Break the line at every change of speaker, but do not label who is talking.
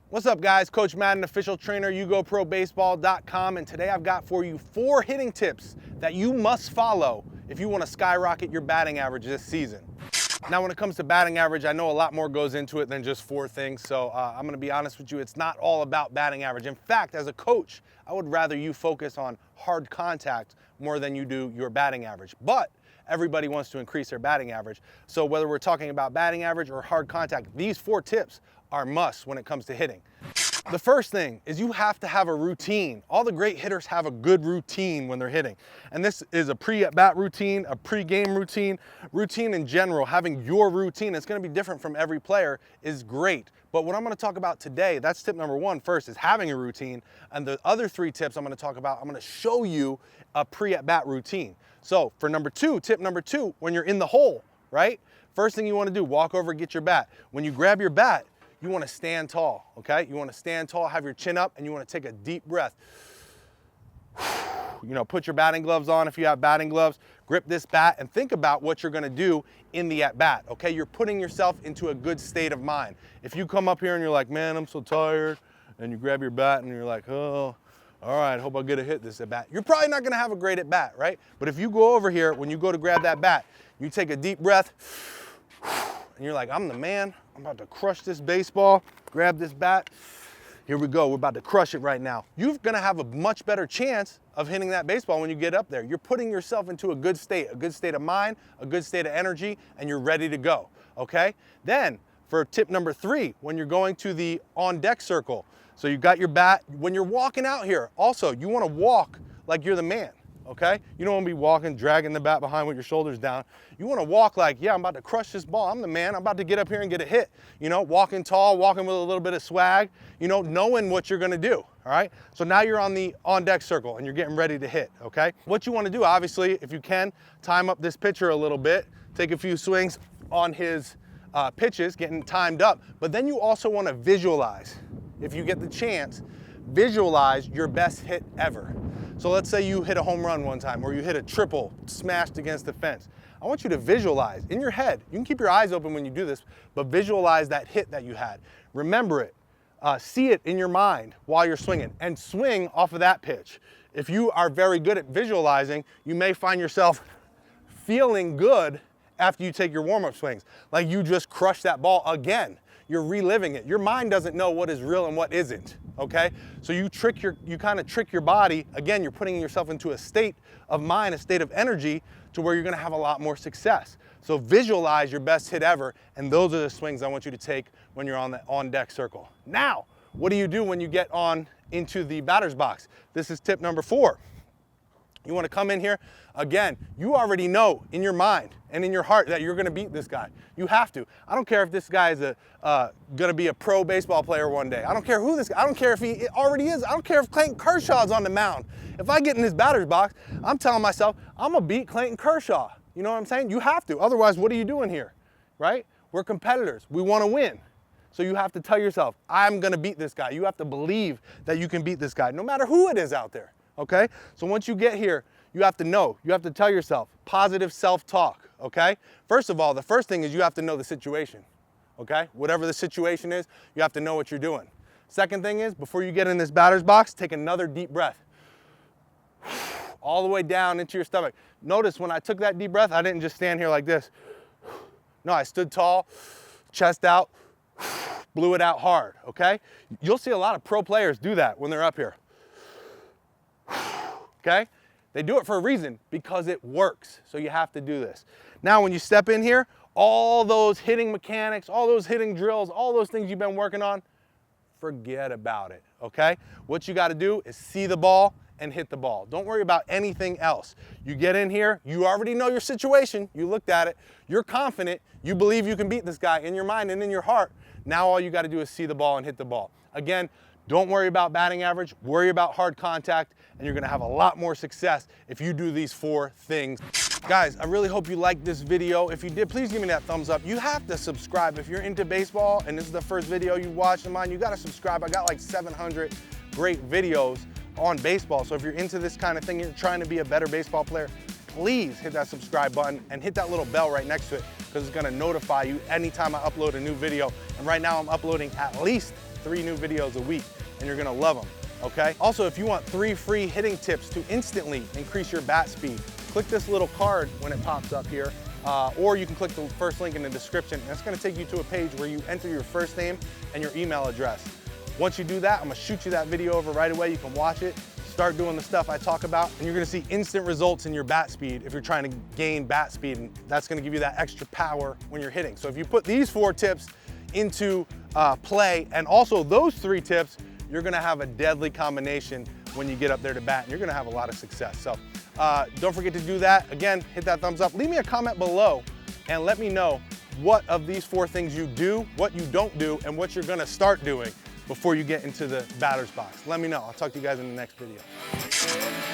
What's up, guys? Coach Madden, official trainer, YouGoProBaseball.com, and today I've got for you 4 hitting tips that you must follow if you want to skyrocket your batting average this season. Now, when it comes to batting average, I know a lot more goes into it than just 4 things, so I'm going to be honest with you, it's not all about batting average. In fact, as a coach, I would rather you focus on hard contact more than you do your batting average. But everybody wants to increase their batting average. So whether we're talking about batting average or hard contact, these 4 tips are musts when it comes to hitting. The first thing is you have to have a routine. All the great hitters have a good routine when they're hitting. And this is a pre-at-bat routine, a pre-game routine in general. Having your routine, it's gonna be different from every player, is great. But what I'm gonna talk about today, that's tip number 1 first, is having a routine. And the other 3 tips I'm gonna talk about, I'm gonna show you a pre-at-bat routine. So for tip number two, when you're in the hole, right? First thing you wanna do, walk over, get your bat. When you grab your bat, you wanna stand tall, okay? You wanna stand tall, have your chin up, and you wanna take a deep breath. You know, put your batting gloves on if you have batting gloves, grip this bat, and think about what you're gonna do in the at-bat, okay? You're putting yourself into a good state of mind. If you come up here and you're like, man, I'm so tired, and you grab your bat and you're like, oh, all right, hope I get a hit this at-bat. You're probably not gonna have a great at-bat, right? But if you go over here, when you go to grab that bat, you take a deep breath, and you're like, I'm the man, I'm about to crush this baseball, grab this bat, here we go, we're about to crush it right now. You're gonna have a much better chance of hitting that baseball when you get up there. You're putting yourself into a good state of mind, a good state of energy, and you're ready to go, okay? Then, for tip number 3, when you're going to the on-deck circle, so you got your bat, when you're walking out here, also, you wanna walk like you're the man, okay? You don't wanna be walking, dragging the bat behind with your shoulders down. You wanna walk like, yeah, I'm about to crush this ball. I'm the man, I'm about to get up here and get a hit. You know, walking tall, walking with a little bit of swag, you know, knowing what you're gonna do, all right? So now you're on the on-deck circle and you're getting ready to hit, okay? What you wanna do, obviously, if you can, time up this pitcher a little bit, take a few swings on his pitches, getting timed up, but then you also wanna visualize, if you get the chance, visualize your best hit ever. So let's say you hit a home run one time, or you hit a triple smashed against the fence. I want you to visualize in your head. You can keep your eyes open when you do this, but visualize that hit that you had. Remember it, see it in your mind while you're swinging, and swing off of that pitch. If you are very good at visualizing, you may find yourself feeling good after you take your warm-up swings, like you just crushed that ball again. You're reliving it. Your mind doesn't know what is real and what isn't, okay? So you kind of trick your body. Again, you're putting yourself into a state of mind, a state of energy to where you're gonna have a lot more success. So visualize your best hit ever, and those are the swings I want you to take when you're on the on-deck circle. Now, what do you do when you get on into the batter's box? This is tip number 4. You wanna come in here, again, you already know in your mind and in your heart that you're gonna beat this guy. You have to. I don't care if this guy is gonna be a pro baseball player one day. I don't care who this guy, I don't care if he already is. I don't care if Clayton Kershaw is on the mound. If I get in this batter's box, I'm telling myself, I'm gonna beat Clayton Kershaw. You know what I'm saying? You have to, otherwise what are you doing here, right? We're competitors, we wanna win. So you have to tell yourself, I'm gonna beat this guy. You have to believe that you can beat this guy, no matter who it is out there. Okay? So once you get here, you have to know, you have to tell yourself, positive self-talk, okay? First of all, the first thing is you have to know the situation, okay? Whatever the situation is, you have to know what you're doing. Second thing is, before you get in this batter's box, take another deep breath. All the way down into your stomach. Notice when I took that deep breath, I didn't just stand here like this. No, I stood tall, chest out, blew it out hard, okay? You'll see a lot of pro players do that when they're up here. Okay? They do it for a reason, because it works. So you have to do this. Now, when you step in here, all those hitting mechanics, all those hitting drills, all those things you've been working on, forget about it, okay? What you got to do is see the ball and hit the ball. Don't worry about anything else. You get in here, you already know your situation, you looked at it, you're confident, you believe you can beat this guy in your mind and in your heart. Now all you got to do is see the ball and hit the ball. Again, don't worry about batting average, worry about hard contact, and you're gonna have a lot more success if you do these 4 things. Guys, I really hope you liked this video. If you did, please give me that thumbs up. You have to subscribe. If you're into baseball and this is the first video you watched of mine, you gotta subscribe. I got like 700 great videos on baseball. So if you're into this kind of thing, you're trying to be a better baseball player, please hit that subscribe button and hit that little bell right next to it, because it's gonna notify you anytime I upload a new video. And right now I'm uploading at least 3 new videos a week, and you're gonna love them, okay? Also, if you want 3 free hitting tips to instantly increase your bat speed, click this little card when it pops up here, or you can click the first link in the description, and it's gonna take you to a page where you enter your first name and your email address. Once you do that, I'm gonna shoot you that video over right away. You can watch it, start doing the stuff I talk about, and you're gonna see instant results in your bat speed if you're trying to gain bat speed, and that's gonna give you that extra power when you're hitting. So if you put these 4 tips into play, and also those 3 tips, you're gonna have a deadly combination when you get up there to bat, and you're gonna have a lot of success. So don't forget to do that. Again, hit that thumbs up. Leave me a comment below and let me know what of these 4 things you do, what you don't do, and what you're gonna start doing before you get into the batter's box. Let me know. I'll talk to you guys in the next video.